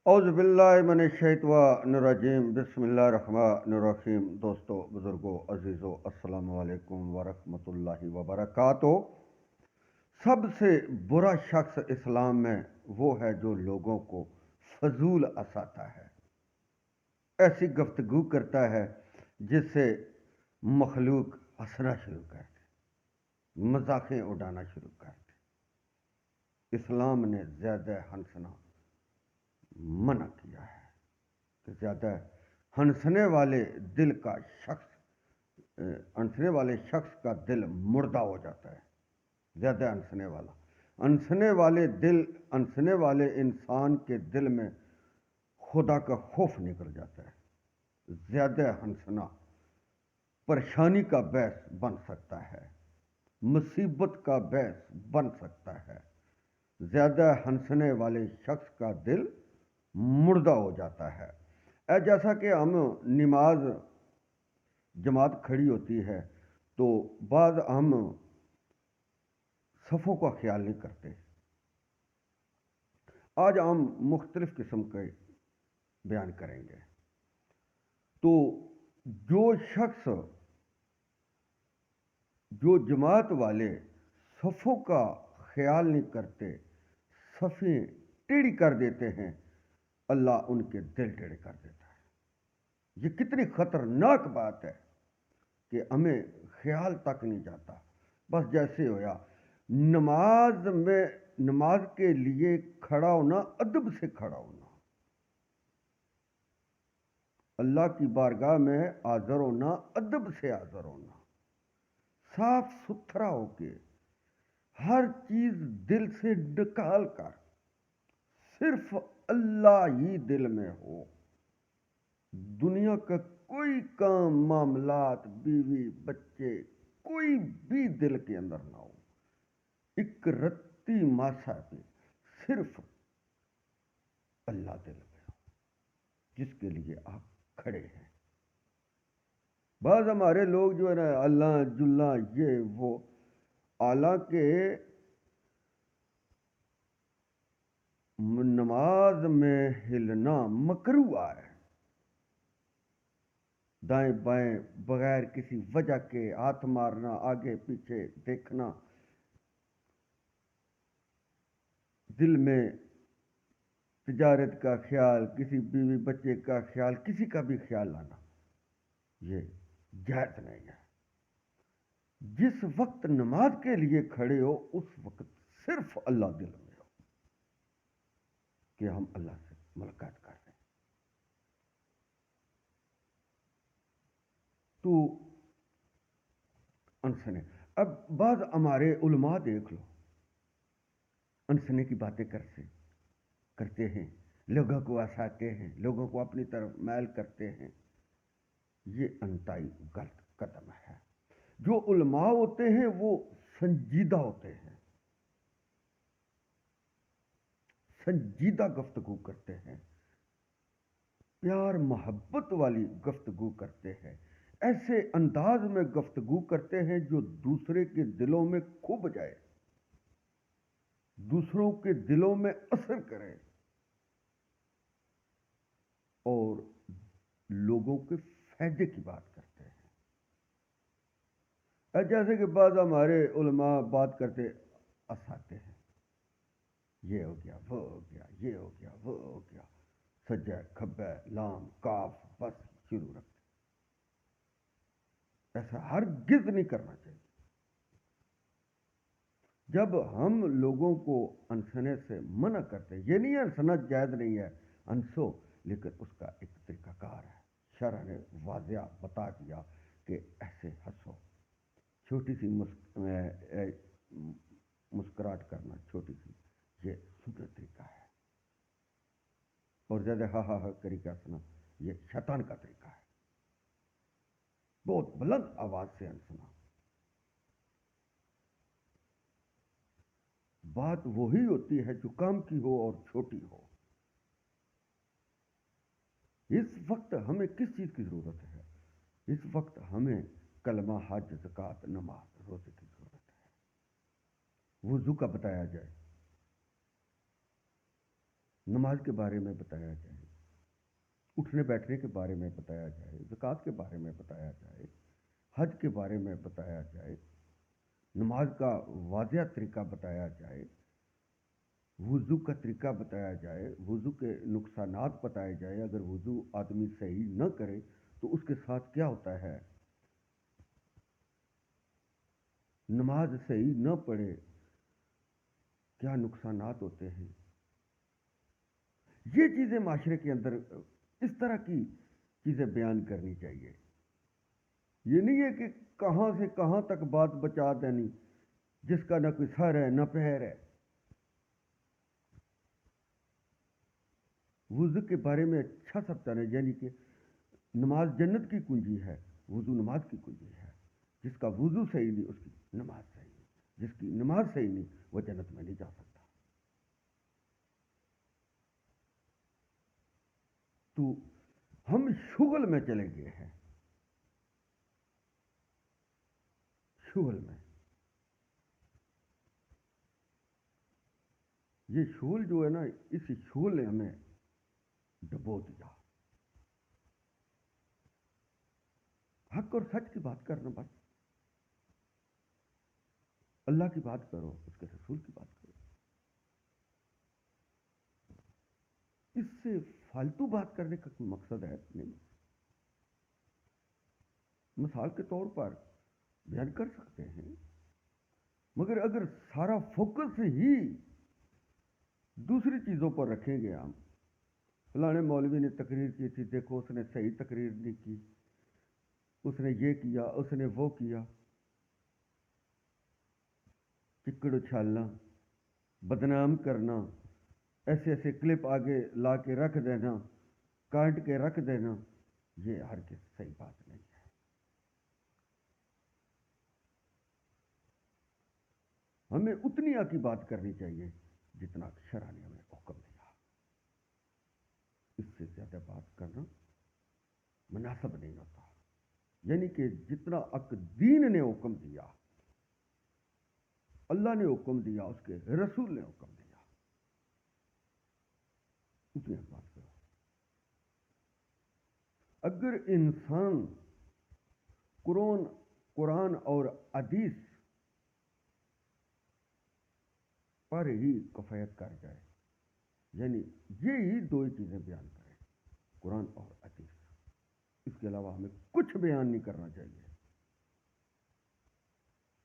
اعوذ باللہ من الشیطان الرجیم بسم اللہ الرحمن الرحیم۔ دوستو، بزرگوں، عزیزو، السلام علیکم ورحمۃ اللہ وبرکاتہ۔ سب سے برا شخص اسلام میں وہ ہے جو لوگوں کو فضول ہنساتا ہے، ایسی گفتگو کرتا ہے جس سے مخلوق ہنسنا شروع کر دے، مذاقیں اڑانا شروع کر دے۔ اسلام نے زیادہ ہنسنا منع کیا ہے کہ زیادہ ہنسنے والے دل کا شخص ہنسنے والے شخص کا دل مردہ ہو جاتا ہے۔ زیادہ ہنسنے والے انسان کے دل میں خدا کا خوف نکل جاتا ہے۔ زیادہ ہنسنا پریشانی کا باعث بن سکتا ہے، مصیبت کا باعث بن سکتا ہے۔ زیادہ ہنسنے والے شخص کا دل مردہ ہو جاتا ہے۔ جیسا کہ ہم نماز جماعت کھڑی ہوتی ہے تو بعض ہم صفوں کا خیال نہیں کرتے۔ آج ہم مختلف قسم کے بیان کریں گے۔ تو جو جماعت والے صفوں کا خیال نہیں کرتے، صفیں ٹیڑھی کر دیتے ہیں، اللہ ان کے دل ٹیڑھے کر دیتا ہے۔ یہ کتنی خطرناک بات ہے کہ ہمیں خیال تک نہیں جاتا۔ بس جیسے ہویا نماز کے لیے کھڑا ہونا، ادب سے کھڑا ہونا، اللہ کی بارگاہ میں حاضر ہونا، ادب سے حاضر ہونا، صاف ستھرا ہو کے ہر چیز دل سے نکال کر صرف اللہ ہی دل میں ہو۔ دنیا کا کوئی کام، معاملات، بیوی، بچے، کوئی بھی دل کے اندر نہ ہو۔ ایک رتی ماسا پہ صرف اللہ دل میں ہو، جس کے لیے آپ کھڑے ہیں۔ بعض ہمارے لوگ جو ہے نا، اللہ جلا یہ وہ، حالانکہ نماز میں ہلنا مکروہ ہے، دائیں بائیں بغیر کسی وجہ کے ہاتھ مارنا، آگے پیچھے دیکھنا، دل میں تجارت کا خیال، کسی بیوی بچے کا خیال، کسی کا بھی خیال لانا، یہ جائز نہیں ہے۔ جس وقت نماز کے لیے کھڑے ہو اس وقت صرف اللہ دل میں ہو کہ ہم اللہ سے ملاقات کر رہے ہیں۔ تو انسنے اب بعض ہمارے علماء دیکھ لو، انسنے کی باتیں کرتے ہیں، لوگوں کو ہنساتے ہیں، لوگوں کو اپنی طرف میل کرتے ہیں۔ یہ انتہائی غلط قدم ہے۔ جو علماء ہوتے ہیں وہ سنجیدہ ہوتے ہیں، سنجیدہ گفتگو کرتے ہیں، پیار محبت والی گفتگو کرتے ہیں، ایسے انداز میں گفتگو کرتے ہیں جو دوسرے کے دلوں میں کھب جائے، دوسروں کے دلوں میں اثر کرے اور لوگوں کے فائدے کی بات کرتے ہیں۔ جیسے کہ بعض ہمارے علماء بات کرتے ہنساتے ہیں، یہ ہو گیا، وہ ہو گیا، یہ ہو گیا، وہ ہو گیا، سجے کھبے لام کاف، بس شروع رکھتے۔ ایسا ہرگز نہیں کرنا چاہیے۔ جب ہم لوگوں کو ہنسنے سے منع کرتے ہیں، یہ نہیں ہنسنا جائز نہیں ہے، ہنسو، لیکن اس کا ایک طریقہ کار ہے۔ شرع نے واضح بتا دیا کہ ایسے ہنسو، چھوٹی سی مسکراہٹ کرنا، چھوٹی سی، یہ سنت طریقہ ہے۔ اور زیادہ ہا ہا ہا کری کے ہنسنا، یہ شیطان کا طریقہ ہے۔ بہت بلند آواز سے ہنسنا، بات وہی ہوتی ہے جو کام کی ہو اور چھوٹی ہو۔ اس وقت ہمیں کس چیز کی ضرورت ہے؟ اس وقت ہمیں کلمہ، حج، زکوٰۃ، نماز، روزے کی ضرورت ہے۔ وضو کا بتایا جائے، نماز کے بارے میں بتایا جائے، اٹھنے بیٹھنے کے بارے میں بتایا جائے، زکوٰۃ کے بارے میں بتایا جائے، حج کے بارے میں بتایا جائے، نماز کا واضح طریقہ بتایا جائے، وضو کا طریقہ بتایا جائے، وضو کے نقصانات بتائے جائے، اگر وضو آدمی صحیح نہ کرے تو اس کے ساتھ کیا ہوتا ہے، نماز صحیح نہ پڑھے کیا نقصانات ہوتے ہیں. یہ چیزیں معاشرے کے اندر اس طرح کی چیزیں بیان کرنی چاہیے. یہ نہیں ہے کہ کہاں سے کہاں تک بات بچا دینی، جس کا نہ کوئی سر ہے نہ پیر ہے. وضو کے بارے میں اچھا سا بتانا، یعنی کہ نماز جنت کی کنجی ہے، وضو نماز کی کنجی ہے. جس کا وضو صحیح نہیں اس کی نماز صحیح نہیں، جس کی نماز صحیح نہیں وہ جنت میں نہیں جا سکتا. تو ہم شغل میں چلے گئے ہیں، شغل میں. یہ شغل جو ہے نا، اس شغل نے ہمیں ڈبو دیا. حق اور سچ کی بات کرنا، بس اللہ کی بات کرو، اس کے رسول کی بات کرو. اس سے فالتو بات کرنے کا کوئی مقصد ہے نہیں. مثال کے طور پر بیان کر سکتے ہیں، مگر اگر سارا فوکس ہی دوسری چیزوں پر رکھیں گے، ہم فلانے مولوی نے تقریر کی تھی، دیکھو اس نے صحیح تقریر نہیں کی، اس نے یہ کیا، اس نے وہ کیا، چکڑ اچھالنا، بدنام کرنا، ایسے ایسے کلپ آگے لا کے رکھ دینا، کاٹ کے رکھ دینا، یہ ہرگز صحیح بات نہیں ہے. ہمیں اتنی کی بات کرنی چاہیے جتنا شرع نے ہمیں حکم دیا. اس سے زیادہ بات کرنا مناسب نہیں ہوتا. یعنی کہ جتنا دین نے حکم دیا، اللہ نے حکم دیا، اس کے رسول نے حکم دیا، اتنی بات کرو. اگر انسان قرآن اور حدیث پر ہی کفایت کر جائے، یعنی یہی دو ہی چیزیں بیان کریں، قرآن اور حدیث، اس کے علاوہ ہمیں کچھ بیان نہیں کرنا چاہیے.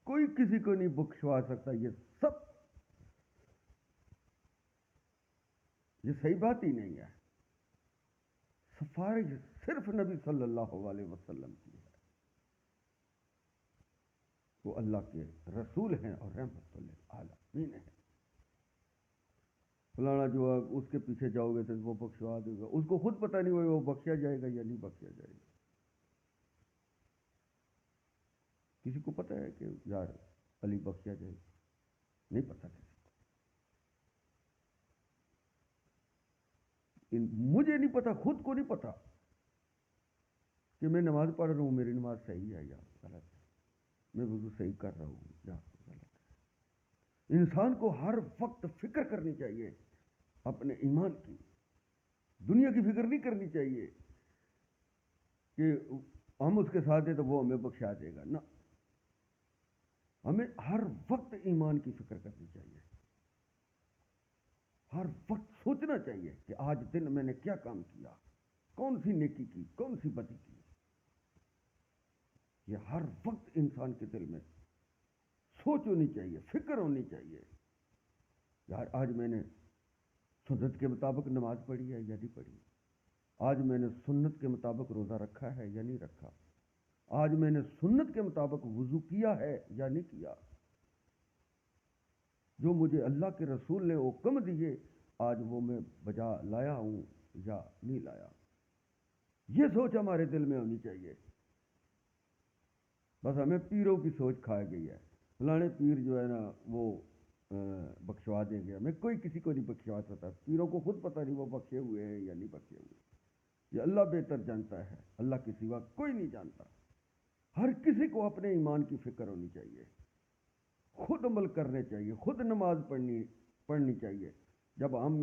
کوئی کسی کو نہیں بخشوا سکتا. یہ صحیح بات ہی نہیں ہے. سفارش صرف نبی صلی اللہ علیہ وسلم کی ہے. وہ اللہ کے رسول ہیں اور رحمت للعالمین ہیں. فلانا جو ہے اس کے پیچھے جاؤ گے تو وہ بخشوا دے گا، اس کو خود پتہ نہیں وہ بخشا جائے گا یا نہیں بخشا جائے گا. کسی کو پتہ ہے کہ یار علی بخشا جائے گا؟ نہیں پتہ کسی کو. مجھے نہیں پتا، خود کو نہیں پتا کہ میں نماز پڑھ رہا ہوں، میری نماز صحیح ہے یا غلط ہے، میں وضو صحیح کر رہا ہوں یا غلط ہے. انسان کو ہر وقت فکر کرنی چاہیے اپنے ایمان کی. دنیا کی فکر نہیں کرنی چاہیے کہ ہم اس کے ساتھ ہیں تو وہ ہمیں بخشا دے گا. نہ، ہمیں ہر وقت ایمان کی فکر کرنی چاہیے. ہر وقت سوچنا چاہیے کہ آج دن میں نے کیا کام کیا، کون سی نیکی کی، کون سی بدی کی. یہ ہر وقت انسان کے دل میں سوچ ہونی چاہیے، فکر ہونی چاہیے. یار آج میں نے سنت کے مطابق نماز پڑھی ہے یا نہیں پڑھی، آج میں نے سنت کے مطابق روزہ رکھا ہے یا نہیں رکھا، آج میں نے سنت کے مطابق وضو کیا ہے یا نہیں کیا. جو مجھے اللہ کے رسول نے حکم دیے آج وہ میں بجا لایا ہوں یا نہیں لایا. یہ سوچ ہمارے دل میں ہونی چاہیے. بس ہمیں پیروں کی سوچ کھا گئی ہے. فلانے پیر جو ہے نا وہ بخشوا دیں گے، ہمیں کوئی کسی کو نہیں بخشوا سکتا. پیروں کو خود پتہ نہیں وہ بخشے ہوئے ہیں یا نہیں بخشے ہوئے. یہ اللہ بہتر جانتا ہے، اللہ کے سوا کوئی نہیں جانتا. ہر کسی کو اپنے ایمان کی فکر ہونی چاہیے، خود عمل کرنے چاہیے، خود نماز پڑھنی چاہیے. جب ہم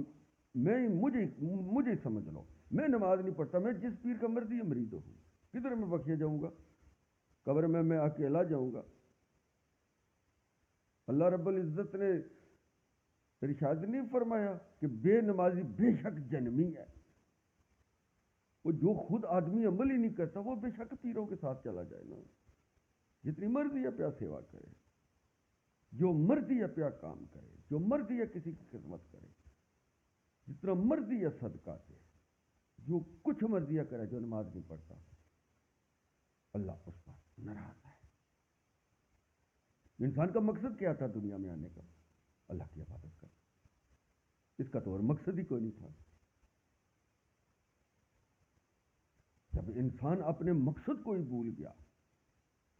مجھے سمجھ لو، میں نماز نہیں پڑھتا، میں جس پیر کا مرضی مرید ہوں، کدھر میں بخشے جاؤں گا؟ قبر میں اکیلا جاؤں گا؟ اللہ رب العزت نے ارشاد نہیں فرمایا کہ بے نمازی بے شک جنمی ہے؟ وہ جو خود آدمی عمل ہی نہیں کرتا وہ بے شک پیروں کے ساتھ چلا جائے نا، جتنی مرضی ہے پیا سیوا کرے، جو مرضی ہے پیا کام کرے، جو مرضی ہے کسی کی خدمت کرے، جتنا مرضی ہے صدقہ دے، جو کچھ مرضی ہے کرے، جو نماز نہیں پڑھتا اللہ اس پر ناراض ہے۔ انسان کا مقصد کیا تھا دنیا میں آنے کا؟ اللہ کی عبادت کرنا، اس کا تو اور مقصد ہی کوئی نہیں تھا۔ جب انسان اپنے مقصد کو ہی بھول گیا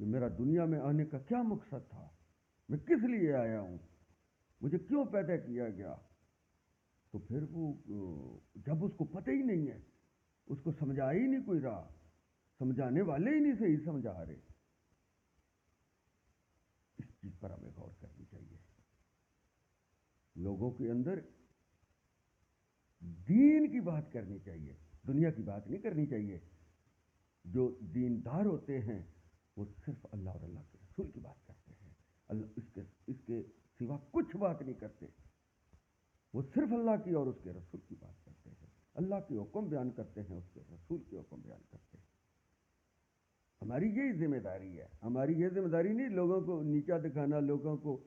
کہ میرا دنیا میں آنے کا کیا مقصد تھا، میں کس لیے آیا ہوں، مجھے کیوں پیدا کیا گیا، تو پھر وہ جب اس کو پتہ ہی نہیں ہے، اس کو سمجھا ہی نہیں کوئی رہا، سمجھانے والے ہی نہیں صحیح سمجھا رہے، اس چیز پر ہمیں غور کرنی چاہیے۔ لوگوں کے اندر دین کی بات کرنی چاہیے، دنیا کی بات نہیں کرنی چاہیے۔ جو دیندار ہوتے ہیں وہ صرف اللہ اور اللہ کے رسول کی بات کرتے ہیں، اللہ اس کے سوا کچھ بات نہیں کرتے، وہ صرف اللہ کی اور اس کے رسول کی بات کرتے ہیں، اللہ کے حکم بیان کرتے ہیں، اس کے رسول کے حکم بیان کرتے ہیں۔ ہماری یہی ذمہ داری ہے، ہماری یہ ذمہ داری نہیں لوگوں کو نیچا دکھانا، لوگوں کو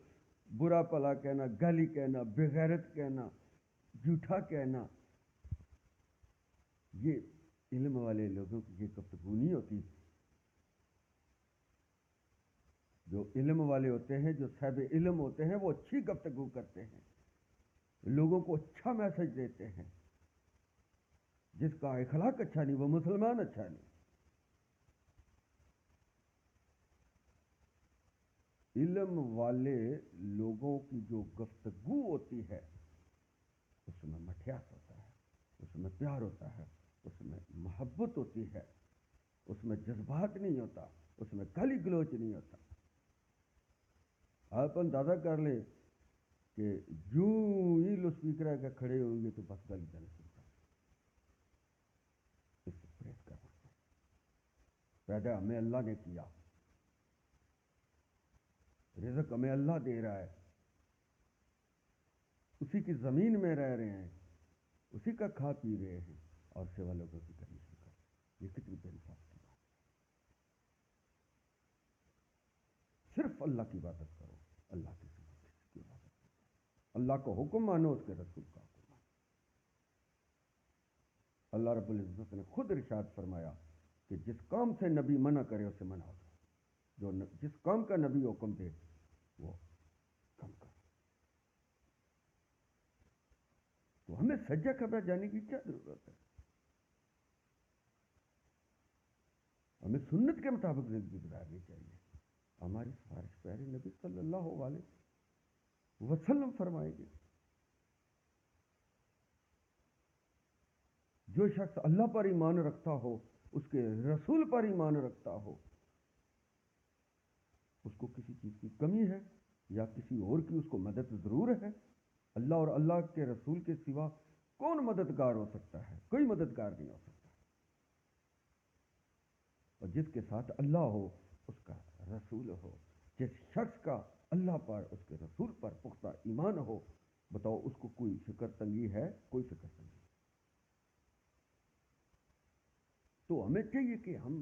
برا پلا کہنا، گالی کہنا، بغیرت کہنا، جھوٹا کہنا۔ یہ علم والے لوگوں کی یہ گفتگو نہیں ہوتی۔ جو علم والے ہوتے ہیں، جو صاحب علم ہوتے ہیں، وہ اچھی گفتگو کرتے ہیں، لوگوں کو اچھا میسج دیتے ہیں۔ جس کا اخلاق اچھا نہیں وہ مسلمان اچھا نہیں۔ علم والے لوگوں کی جو گفتگو ہوتی ہے اس میں مٹھیاس ہوتا ہے، اس میں پیار ہوتا ہے، اس میں محبت ہوتی ہے، اس میں جذبات نہیں ہوتا، اس میں گالی گلوچ نہیں ہوتا۔ آپ اندازہ کر لیں کہ یوں ہی لو اسپیکر کے کھڑے ہوں گے تو بس گالی جانے سکتا، اس سے پریس کرنا پیدا ہمیں اللہ نے کیا، رزق ہمیں اللہ دے رہا ہے، اسی کی زمین میں رہ رہے ہیں، اسی کا کھا پی رہے ہیں، اور سوا لوگوں کی کنڈیشن کر، یہ کتنی بے انصاف کی بات۔ صرف اللہ کی عبادت کرو، اللہ کی سوا کسی کی عبادت کرو، اللہ کا حکم مانو، اس کے رسول کا حکم مانو۔ اللہ رب العزت نے خود ارشاد فرمایا کہ جس کام سے نبی منع کرے اسے منع ہو جاؤ، جس کام کا نبی حکم دے وہ کام کرو۔ تو ہمیں سجا کھبا جانے کی کیا ضرورت ہے؟ ہمیں سنت کے مطابق زندگی گزارنی چاہیے۔ ہماری سفارش پیارے نبی صلی اللہ علیہ وسلم فرمائیں گے، جو شخص اللہ پر ایمان رکھتا ہو، اس کے رسول پر ایمان رکھتا ہو، اس کو کسی چیز کی کمی ہے یا کسی اور کی اس کو مدد ضرور ہے؟ اللہ اور اللہ کے رسول کے سوا کون مددگار ہو سکتا ہے؟ کوئی مددگار نہیں ہو سکتا۔ اور جس کے ساتھ اللہ ہو اس کا رسول ہو، جس شخص کا اللہ پر، اس کے رسول پر پختہ ایمان ہو، بتاؤ اس کو کوئی فکر تنگی ہے؟ کوئی فکر تنگی۔ تو ہمیں چاہیے کہ ہم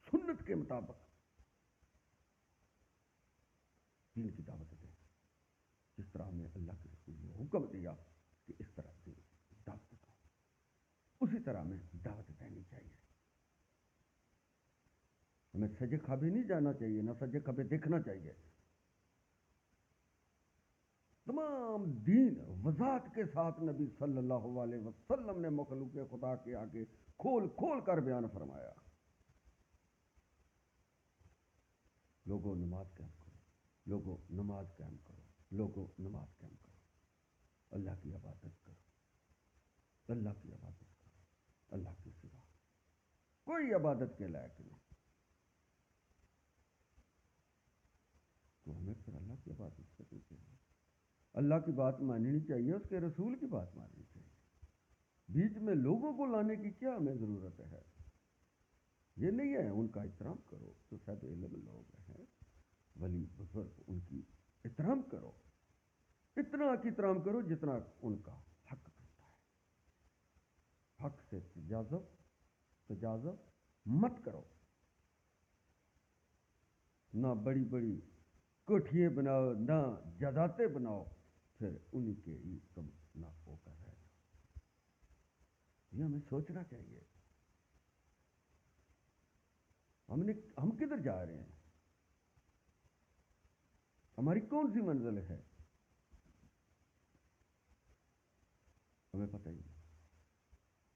سنت کے مطابق دین کی دعوت دیں، جس طرح ہمیں اللہ کے رسول نے حکم دیا کہ اس طرح سے دعوت دو، اسی طرح ہمیں دعوت دینی چاہیے۔ ہمیں سجے کھابے نہیں جانا چاہیے، نہ سجے کھابے دیکھنا چاہیے۔ تمام دین وضاحت کے ساتھ نبی صلی اللہ علیہ وسلم نے مخلوق خدا کے آگے کھول کھول کر بیان فرمایا۔ لوگوں نماز قائم کرو، لوگوں نماز قائم کرو، لوگوں نماز قائم کرو، اللہ کی عبادت کرو، اللہ کی عبادت کرو، اللہ کے سوا کوئی عبادت کے لائق نہیں۔ تو ہمیں پھر اللہ کی عبادت کرنی چاہیے، اللہ کی بات ماننی چاہیے، اس کے رسول کی بات ماننی چاہیے۔ بیچ میں لوگوں کو لانے کی کیا ہمیں ضرورت ہے؟ یہ نہیں ہے ان کا احترام کرو، جو صاحب علم لوگ ہیں، ولی بزرگ، ان کی احترام کرو، اتنا احترام کرو جتنا ان کا حق کرتا ہے۔ حق سے تجاوز مت کرو، نہ بڑی بڑی کوٹھیے بناؤ، نہ جائیدادیں بناؤ، پھر انہی کے ہی تم نہ ہو کر رہ جاؤ۔ یہ ہمیں سوچنا چاہیے، ہم کدھر جا رہے ہیں؟ ہماری کون سی منزل ہے؟ ہمیں پتہ ہی نہیں۔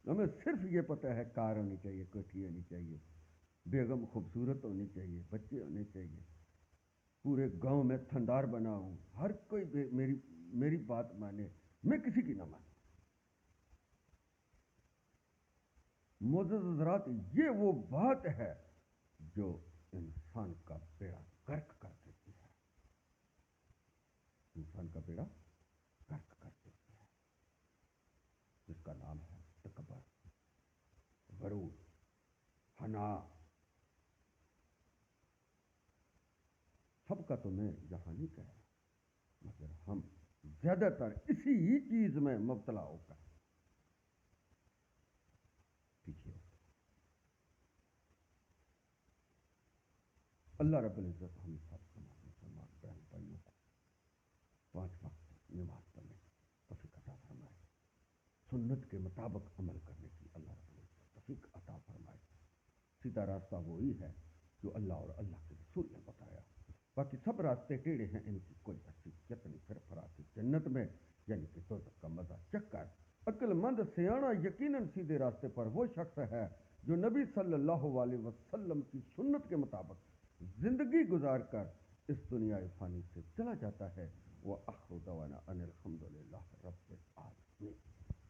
ہمیں صرف یہ پتہ ہے کار ہونی چاہیے، کوٹھی ہونی چاہیے، بیگم خوبصورت ہونی چاہیے، بچے ہونے چاہیے، پورے گاؤں میں تھندار بنا ہوں، ہر کوئی میری بات مانے، میں کسی کی نہ مانوں۔ معزز حضرات، یہ وہ بات ہے جو انسان کا بیڑا غرق کر دیتی ہے، انسان کا بیڑا غرق کر دیتی ہے، جس کا نام ہے تکبر، غرور، حنا۔ سب کا تو میں یہاں نہیں کہہ رہا، مگر ہم زیادہ تر اسی ہی چیز میں مبتلا ہو کر پیچھے ہو۔ اللہ رب العزت ہم سب تمام مسلمان بہن بھائیوں کو 5 وقت نماز پڑھنے کی توفیق عطا فرمائے، سنت کے مطابق عمل کرنے کی اللہ رب العزت توفیق عطا فرمائے۔ سیدھا راستہ وہی ہے جو اللہ اور اللہ کے رسول نے بتایا، باقی سب راستے ٹیڑھے ہیں، ان کی کوئی حیثیت نہیں۔ پھر فراتی جنت میں یعنی کہ دوزخ کا مزہ چکھ کر عقل مند سیاںا یقیناً سیدھے راستے پر وہ شخص ہے جو نبی صلی اللہ علیہ وسلم کی سنت کے مطابق زندگی گزار کر اس دنیا فانی سے چلا جاتا ہے۔ وآخر دعوانا ان الحمد للہ رب العالمین۔